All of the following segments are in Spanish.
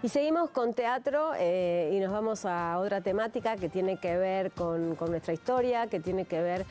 Y seguimos con teatro y nos vamos a otra temática que tiene que ver con nuestra historia, que tiene que ver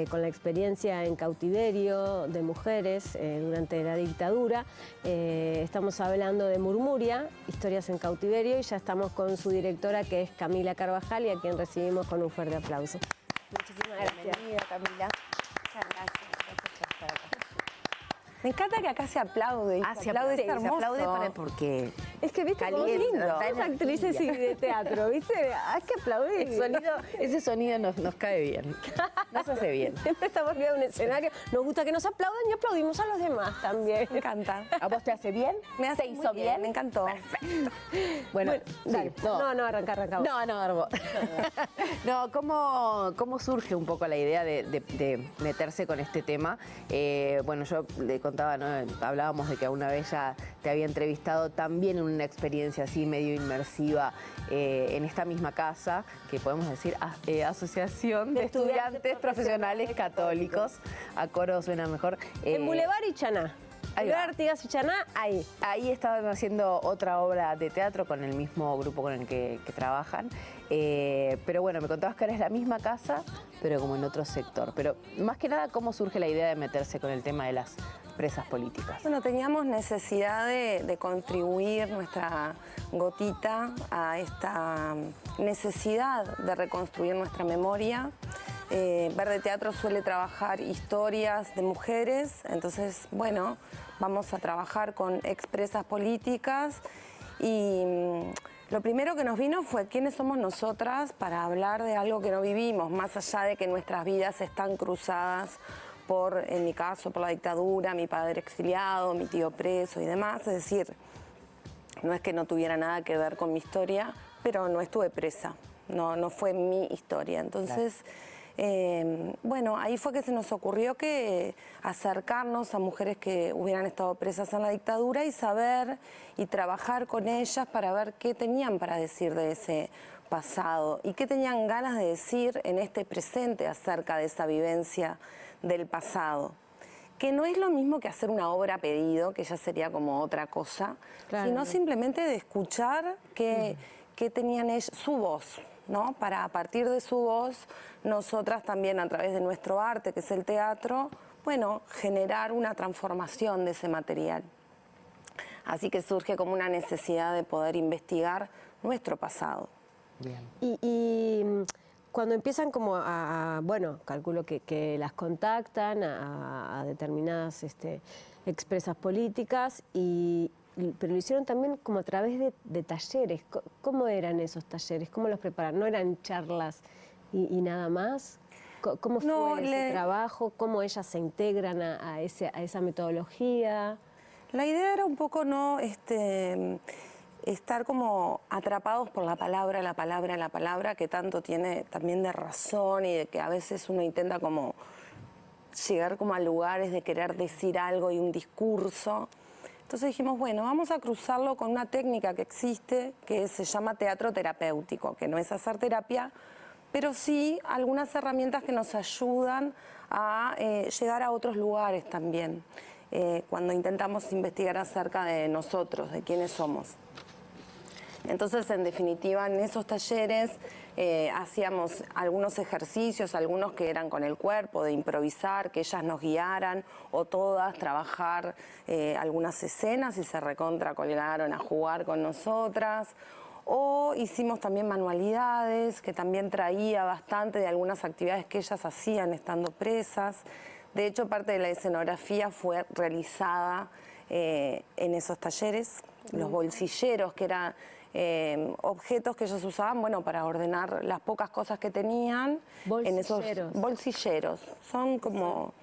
con la experiencia en cautiverio de mujeres durante la dictadura. Estamos hablando de Murmuria, Historias en Cautiverio, y ya estamos con su directora, que es Camila Carvajal, y a quien recibimos con un fuerte aplauso. Muchísimas gracias. Bienvenida, Camila. Muchas gracias. Gracias por estar acá. Me encanta que acá se aplaude. Se aplaude, es hermoso. se aplaude porque Es que, viste, como calienta, lindo. da Somos actrices de teatro, viste, hay que aplaudir. ese sonido nos cae bien, nos hace bien. Siempre estamos arriba de un escenario, nos gusta que nos aplaudan y aplaudimos a los demás también. Me encanta. ¿A vos te hace bien? Me hace ¿Te muy hizo bien? Me encantó. Perfecto. Bueno, Dale. sí, No, arranca vos. No, no, ¿cómo surge un poco la idea de meterse con este tema? Bueno, yo le contaba, ¿no? Hablábamos de que una vez ya te había entrevistado también en una experiencia así medio inmersiva en esta misma casa, que podemos decir Asociación de Estudiantes Profesionales Católicos. A coro suena mejor. En Boulevard y Chaná. Boulevard Artigas y Chaná, ahí. Ahí estaban haciendo otra obra de teatro con el mismo grupo con el que trabajan. Pero bueno, me contabas que ahora es la misma casa, pero como en otro sector. Pero más que nada, ¿cómo surge la idea de meterse con el tema de las presas políticas? Bueno, teníamos necesidad de contribuir nuestra gotita a esta necesidad de reconstruir nuestra memoria. Verde Teatro suele trabajar historias de mujeres, entonces, bueno, vamos a trabajar con expresas políticas y lo primero que nos vino fue quiénes somos nosotras para hablar de algo que no vivimos, más allá de que nuestras vidas están cruzadas por, en mi caso, por la dictadura, mi padre exiliado, mi tío preso y demás. Es decir, no es que no tuviera nada que ver con mi historia, pero no estuve presa, no fue mi historia. Entonces, bueno, ahí fue que se nos ocurrió que acercarnos a mujeres que hubieran estado presas en la dictadura y saber y trabajar con ellas para ver qué tenían para decir de ese pasado y qué tenían ganas de decir en este presente acerca de esa vivencia del pasado, que no es lo mismo que hacer una obra a pedido, que ya sería como otra cosa, claro, sino simplemente de escuchar qué tenían ellos, su voz, ¿no? Para a partir de su voz, nosotras también a través de nuestro arte, que es el teatro, bueno, generar una transformación de ese material. Así que surge como una necesidad de poder investigar nuestro pasado. Bien. Y cuando empiezan como bueno, calculo que las contactan a determinadas expresas políticas, pero lo hicieron también como a través de talleres. ¿Cómo eran esos talleres? ¿Cómo los preparan? ¿No eran charlas y nada más? ¿Cómo fue ese trabajo? ¿Cómo ellas se integran a esa metodología? La idea era un poco no estar como atrapados por la palabra, que tanto tiene también de razón y de que a veces uno intenta como llegar como a lugares de querer decir algo y un discurso. Entonces dijimos, bueno, vamos a cruzarlo con una técnica que existe, que se llama teatro terapéutico, que no es hacer terapia, pero sí algunas herramientas que nos ayudan a llegar a otros lugares también, cuando intentamos investigar acerca de nosotros, de quiénes somos. Entonces, en definitiva, en esos talleres hacíamos algunos ejercicios, algunos que eran con el cuerpo, de improvisar, que ellas nos guiaran, o todas trabajar algunas escenas y se recontracolgaron a jugar con nosotras. O hicimos también manualidades, que también traía bastante de algunas actividades que ellas hacían estando presas. De hecho, parte de la escenografía fue realizada en esos talleres. Los bolsilleros, que eran objetos que ellos usaban, bueno, para ordenar las pocas cosas que tenían. Bolsilleros. En esos bolsilleros. Son como,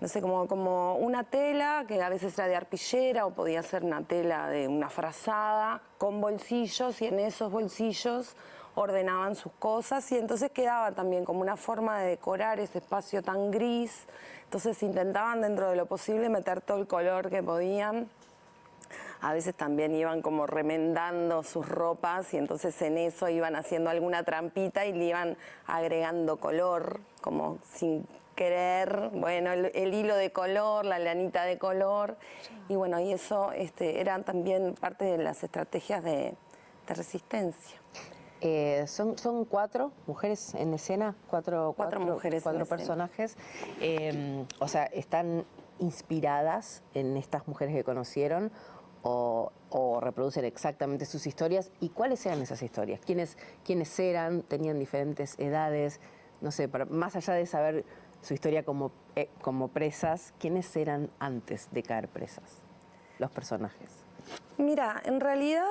no sé, como una tela que a veces era de arpillera o podía ser una tela de una frazada con bolsillos, y en esos bolsillos ordenaban sus cosas, y entonces quedaba también como una forma de decorar ese espacio tan gris. Entonces intentaban dentro de lo posible meter todo el color que podían. A veces también iban como remendando sus ropas y entonces en eso iban haciendo alguna trampita y le iban agregando color, como sin querer, bueno, el hilo de color, la lanita de color, y bueno, y eso eran también parte de las estrategias de resistencia. Son 4 mujeres en escena, cuatro mujeres, cuatro en personajes. O sea, ¿están inspiradas en estas mujeres que conocieron o reproducen exactamente sus historias? ¿Y cuáles eran esas historias? ¿Quiénes eran? ¿Tenían diferentes edades? No sé, más allá de saber su historia como presas, ¿quiénes eran antes de caer presas? Los personajes. Mira, en realidad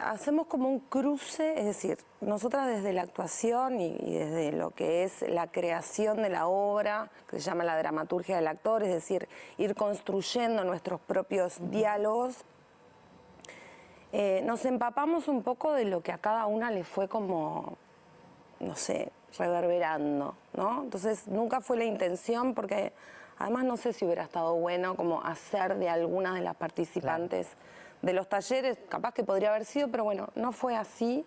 hacemos como un cruce, es decir, nosotras desde la actuación y desde lo que es la creación de la obra, que se llama la dramaturgia del actor, es decir, ir construyendo nuestros propios diálogos, nos empapamos un poco de lo que a cada una le fue como, no sé, reverberando, ¿no? Entonces nunca fue la intención porque además no sé si hubiera estado bueno como hacer de algunas de las participantes de los talleres, capaz que podría haber sido, pero bueno, no fue así.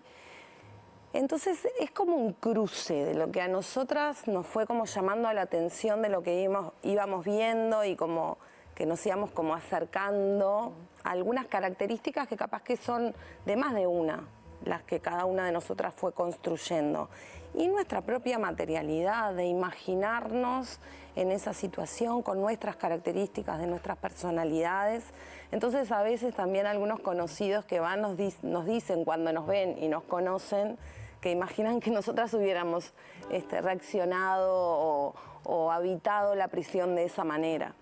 Entonces es como un cruce de lo que a nosotras nos fue como llamando a la atención de lo que íbamos viendo y como que nos íbamos como acercando a algunas características que capaz que son de más de una, las que cada una de nosotras fue construyendo. Y nuestra propia materialidad de imaginarnos en esa situación con nuestras características de nuestras personalidades. Entonces a veces también algunos conocidos que van nos dicen cuando nos ven y nos conocen que imaginan que nosotras hubiéramos reaccionado o habitado la prisión de esa manera.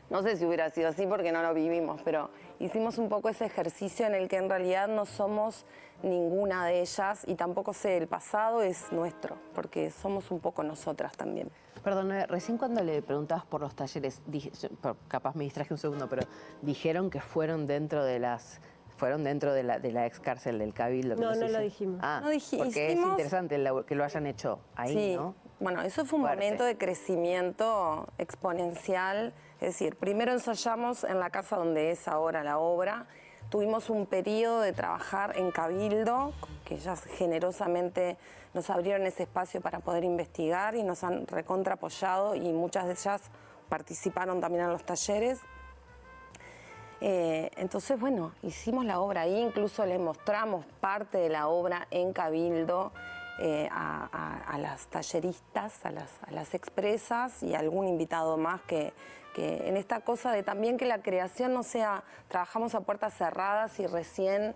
No sé si hubiera sido así porque no lo vivimos, pero hicimos un poco ese ejercicio en el que en realidad no somos ninguna de ellas y tampoco sé, el pasado es nuestro, porque somos un poco nosotras también. Perdón, recién cuando le preguntabas por los talleres, capaz me distraje un segundo, pero dijeron que fueron dentro de la ex cárcel del Cabildo. No, no lo dijimos. Ah, no porque es interesante que lo hayan hecho ahí, sí, ¿no? Bueno, eso fue un momento de crecimiento exponencial. Es decir, primero ensayamos en la casa donde es ahora la obra. Tuvimos un periodo de trabajar en Cabildo, que ellas generosamente nos abrieron ese espacio para poder investigar y nos han recontra apoyado y muchas de ellas participaron también en los talleres. Entonces, bueno, hicimos la obra ahí, incluso les mostramos parte de la obra en Cabildo a las talleristas, a las expresas y algún invitado más que en esta cosa de también que la creación no sea, trabajamos a puertas cerradas y recién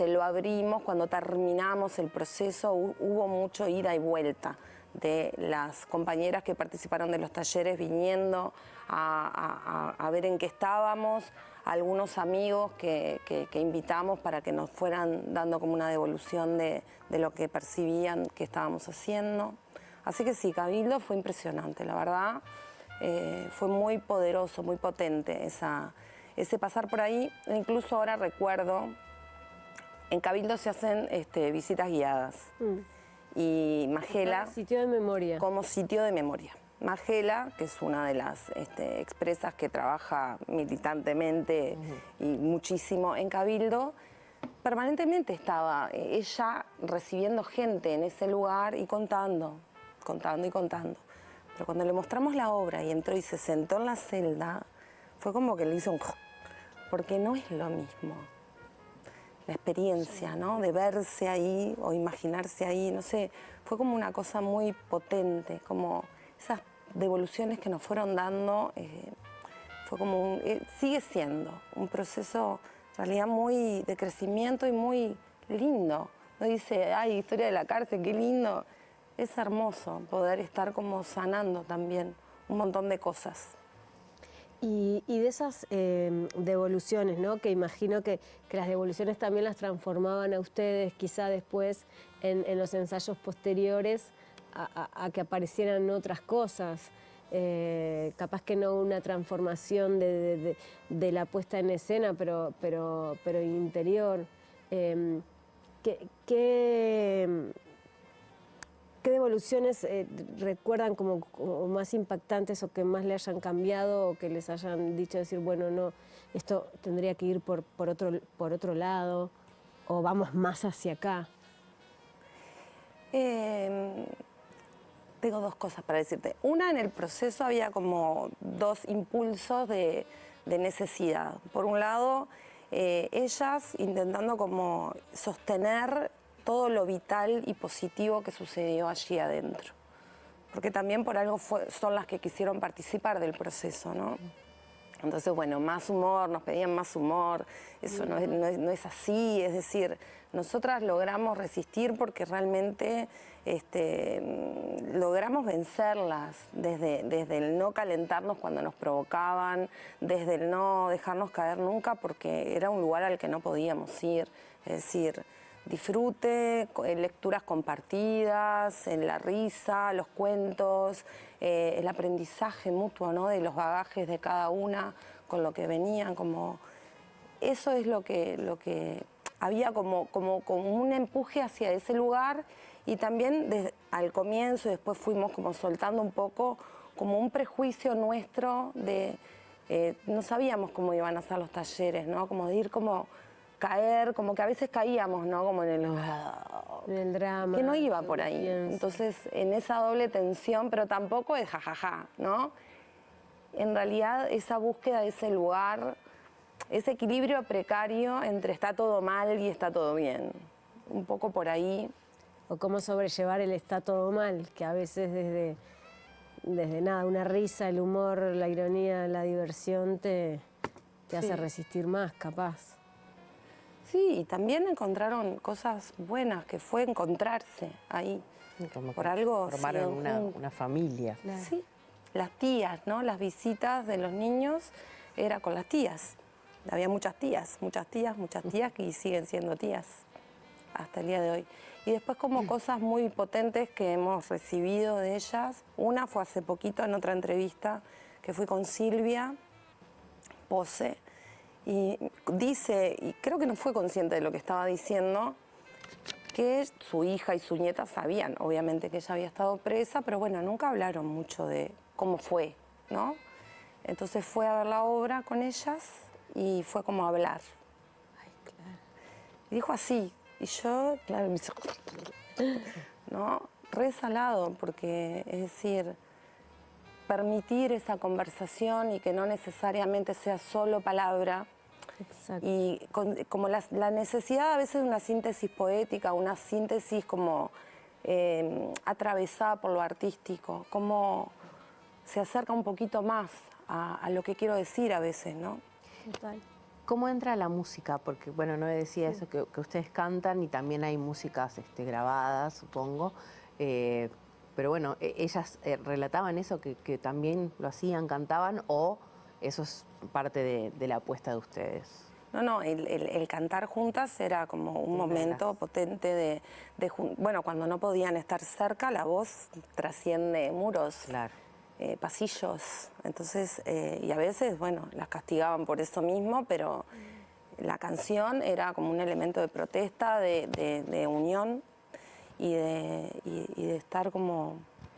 lo abrimos, cuando terminamos el proceso hubo mucho ida y vuelta de las compañeras que participaron de los talleres viniendo a ver en qué estábamos, algunos amigos que invitamos para que nos fueran dando como una devolución de lo que percibían que estábamos haciendo. Así que sí, Cabildo fue impresionante, la verdad. Fue muy poderoso, muy potente ese pasar por ahí. Incluso ahora recuerdo, en Cabildo se hacen visitas guiadas. Y Magela... Sitio de memoria. Como sitio de memoria. Magela, que es una de las expresas que trabaja militantemente y muchísimo en Cabildo, permanentemente estaba ella recibiendo gente en ese lugar y contando. Pero cuando le mostramos la obra y entró y se sentó en la celda, fue como que le hizo un... porque no es lo mismo. La experiencia, ¿no? De verse ahí o imaginarse ahí, no sé, fue como una cosa muy potente, como esas devoluciones que nos fueron dando, fue como sigue siendo un proceso en realidad muy de crecimiento y muy lindo. No dice, ay, historia de la cárcel, qué lindo. Es hermoso poder estar como sanando también un montón de cosas. Y de esas devoluciones, ¿no? Que imagino que las devoluciones también las transformaban a ustedes, quizá después en los ensayos posteriores, a que aparecieran otras cosas. Capaz que no una transformación de la puesta en escena, pero interior. ¿Qué devoluciones recuerdan como más impactantes o que más le hayan cambiado o que les hayan dicho decir, bueno, no, esto tendría que ir por otro lado o vamos más hacia acá? tengo dos cosas para decirte. Una, en el proceso había como dos impulsos de necesidad. Por un lado, ellas intentando como sostener todo lo vital y positivo que sucedió allí adentro. Porque también por algo son las que quisieron participar del proceso, ¿no? Entonces, bueno, más humor, nos pedían más humor, eso no es así, es decir, nosotras logramos resistir porque realmente logramos vencerlas, desde el no calentarnos cuando nos provocaban, desde el no dejarnos caer nunca porque era un lugar al que no podíamos ir, es decir, disfrute, lecturas compartidas, en la risa, los cuentos, el aprendizaje mutuo, ¿no? De los bagajes de cada una con lo que venían, como eso es lo que había como un empuje hacia ese lugar y también al comienzo y después fuimos como soltando un poco como un prejuicio nuestro de no sabíamos cómo iban a ser los talleres, ¿no? Como de ir como caer, como que a veces caíamos, ¿no? Como en el drama. Que no iba por ahí. Entonces, en esa doble tensión, pero tampoco es jajaja, ¿no? En realidad, esa búsqueda de ese lugar, ese equilibrio precario entre está todo mal y está todo bien. Un poco por ahí. O cómo sobrellevar el está todo mal, que a veces desde nada, una risa, el humor, la ironía, la diversión te hace resistir más, capaz. Sí, y también encontraron cosas buenas, que fue encontrarse ahí. Como por algo formaron una familia. Claro. Sí, las tías, ¿no? Las visitas de los niños era con las tías. Había muchas tías que siguen siendo tías hasta el día de hoy. Y después como cosas muy potentes que hemos recibido de ellas. Una fue hace poquito en otra entrevista que fui con Silvia Pose. Y dice, y creo que no fue consciente de lo que estaba diciendo, que su hija y su nieta sabían, obviamente, que ella había estado presa, pero bueno, nunca hablaron mucho de cómo fue, ¿no? Entonces fue a ver la obra con ellas y fue como a hablar. Ay, claro. Y dijo así, y yo, claro, me hizo, ¿no? Re salado, porque es decir, permitir esa conversación y que no necesariamente sea solo palabra. Exacto. Y como la necesidad a veces de una síntesis poética, una síntesis como atravesada por lo artístico, como se acerca un poquito más a lo que quiero decir a veces, ¿no? Total. ¿Cómo entra la música? Porque, bueno, no decía eso, que ustedes cantan y también hay músicas grabadas, supongo. Pero bueno, ellas relataban eso, que también lo hacían, cantaban, o eso es parte de la apuesta de ustedes. No, el cantar juntas era como un momento potente bueno, cuando no podían estar cerca, la voz trasciende muros, Claro. Pasillos. Entonces, y a veces, bueno, las castigaban por eso mismo, pero la canción era como un elemento de protesta, de unión y de estar como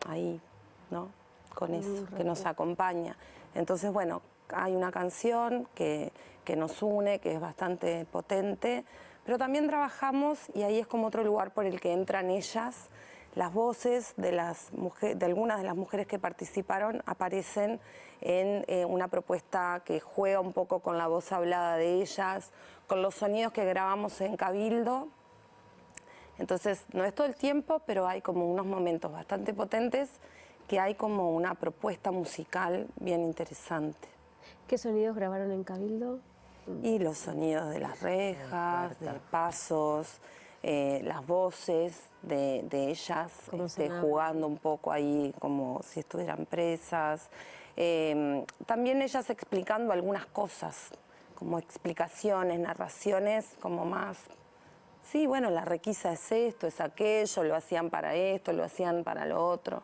ahí, ¿no? Con eso, que nos acompaña. Entonces, bueno, hay una canción que nos une, que es bastante potente, pero también trabajamos, y ahí es como otro lugar por el que entran ellas, las voces de algunas de las mujeres que participaron aparecen en una propuesta que juega un poco con la voz hablada de ellas, con los sonidos que grabamos en Cabildo. Entonces, no es todo el tiempo, pero hay como unos momentos bastante potentes que hay como una propuesta musical bien interesante. ¿Qué sonidos grabaron en Cabildo? Y los sonidos de las rejas, de pasos, las voces de ellas jugando un poco ahí como si estuvieran presas. También ellas explicando algunas cosas, como explicaciones, narraciones como más... Sí, bueno, la requisa es esto, es aquello, lo hacían para esto, lo hacían para lo otro.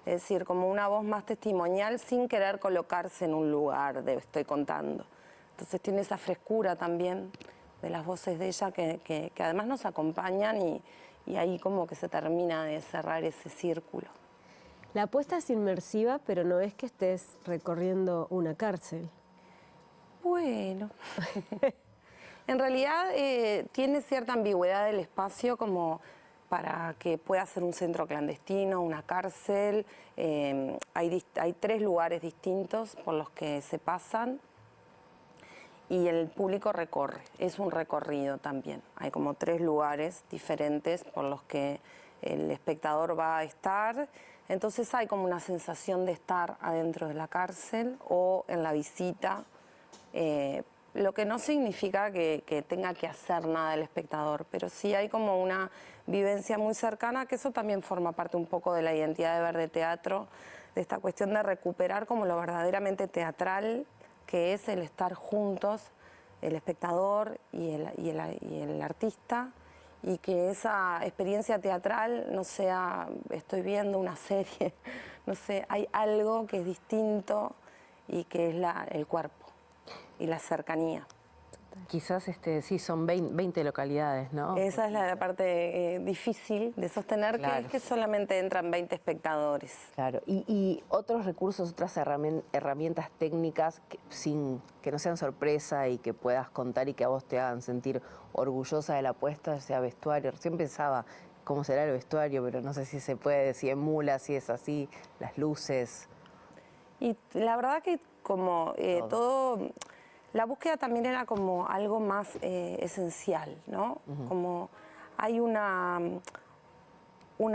Es decir, como una voz más testimonial sin querer colocarse en un lugar de estoy contando. Entonces tiene esa frescura también de las voces de ella que además nos acompañan y ahí como que se termina de cerrar ese círculo. La apuesta es inmersiva, pero no es que estés recorriendo una cárcel. Bueno, en realidad tiene cierta ambigüedad del espacio, como para que pueda ser un centro clandestino, una cárcel. Hay 3 lugares distintos por los que se pasan y el público recorre. Es un recorrido también. Hay como 3 lugares diferentes por los que el espectador va a estar. Entonces hay como una sensación de estar adentro de la cárcel o en la visita. Lo que no significa que tenga que hacer nada el espectador, pero sí hay como una vivencia muy cercana, que eso también forma parte un poco de la identidad de Verde Teatro, de esta cuestión de recuperar como lo verdaderamente teatral, que es el estar juntos, el espectador y el artista, y que esa experiencia teatral no sea, estoy viendo una serie, no sé, hay algo que es distinto y que es el cuerpo y la cercanía. Quizás sí, son 20 localidades, ¿no? Esa es la parte difícil de sostener, claro, que es que solamente entran 20 espectadores. Claro, y otros recursos, otras herramientas técnicas que no sean sorpresa y que puedas contar y que a vos te hagan sentir orgullosa de la apuesta, ya sea vestuario. Recién pensaba cómo será el vestuario, pero no sé si se puede, si emula, si es así, las luces. Y la verdad que como todo, la búsqueda también era como algo más esencial, ¿no? Como hay una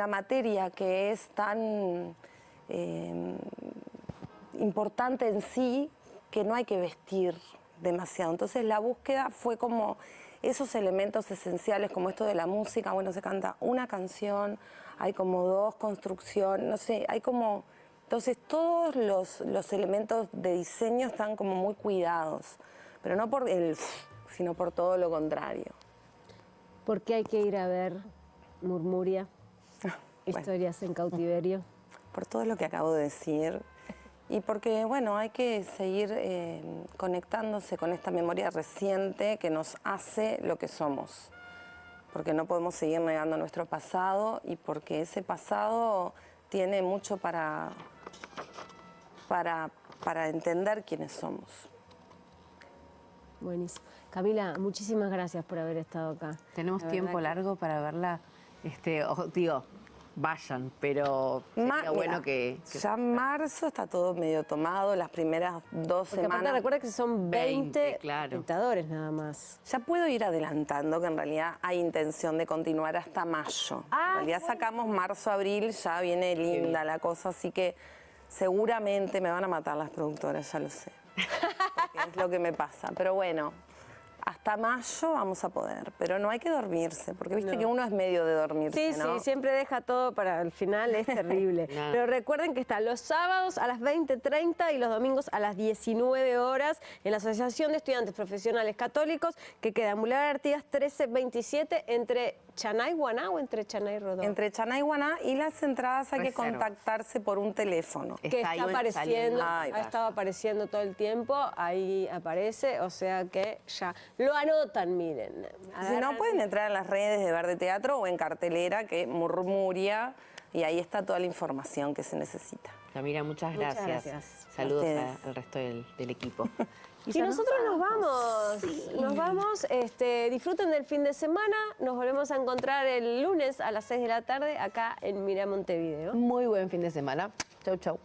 materia que es tan importante en sí que no hay que vestir demasiado. Entonces la búsqueda fue como esos elementos esenciales, como esto de la música. Bueno, se canta una canción, hay como 2 construcciones, no sé, hay como... Entonces todos los elementos de diseño están como muy cuidados, pero no por sino por todo lo contrario. ¿Por qué hay que ir a ver Murmuria? Historias en cautiverio. Por todo lo que acabo de decir y porque, bueno, hay que seguir conectándose con esta memoria reciente que nos hace lo que somos. Porque no podemos seguir negando nuestro pasado y porque ese pasado tiene mucho para entender quiénes somos. Buenísimo. Camila, muchísimas gracias por haber estado acá. Tenemos tiempo largo para verla. Digo, vayan, pero sería bueno que... Ya en marzo está todo medio tomado, las primeras 2 semanas. Aparte recuerda que son 20 claro, espectadores nada más. Ya puedo ir adelantando que en realidad hay intención de continuar hasta mayo. En realidad sacamos marzo, abril, ya viene linda la cosa, así que seguramente me van a matar las productoras, ya lo sé. Porque es lo que me pasa, pero bueno... Hasta mayo vamos a poder, pero no hay que dormirse, porque viste que uno es medio de dormirse, sí, ¿no? Sí, siempre deja todo para el final, es terrible. Pero recuerden que está los sábados a las 20:30 y los domingos a las 19 horas en la Asociación de Estudiantes Profesionales Católicos, que queda en Boulevard Artigas 1327 entre Chaná y Guaná o entre Chaná y Rodó. Entre Chaná y Guaná, y las entradas hay que contactarse por un teléfono. Que está apareciendo, ha estado apareciendo todo el tiempo, ahí aparece, o sea que ya lo anotan, miren. Si no, pueden entrar en las redes de Verde Teatro o en cartelera, que Murmuria, y ahí está toda la información que se necesita. Camila, muchas gracias. Saludos al resto del equipo. Y nosotros nos vamos, nos vamos, disfruten del fin de semana, nos volvemos a encontrar el lunes a las 6 de la tarde acá en Mira Montevideo. Muy buen fin de semana. Chau, chau.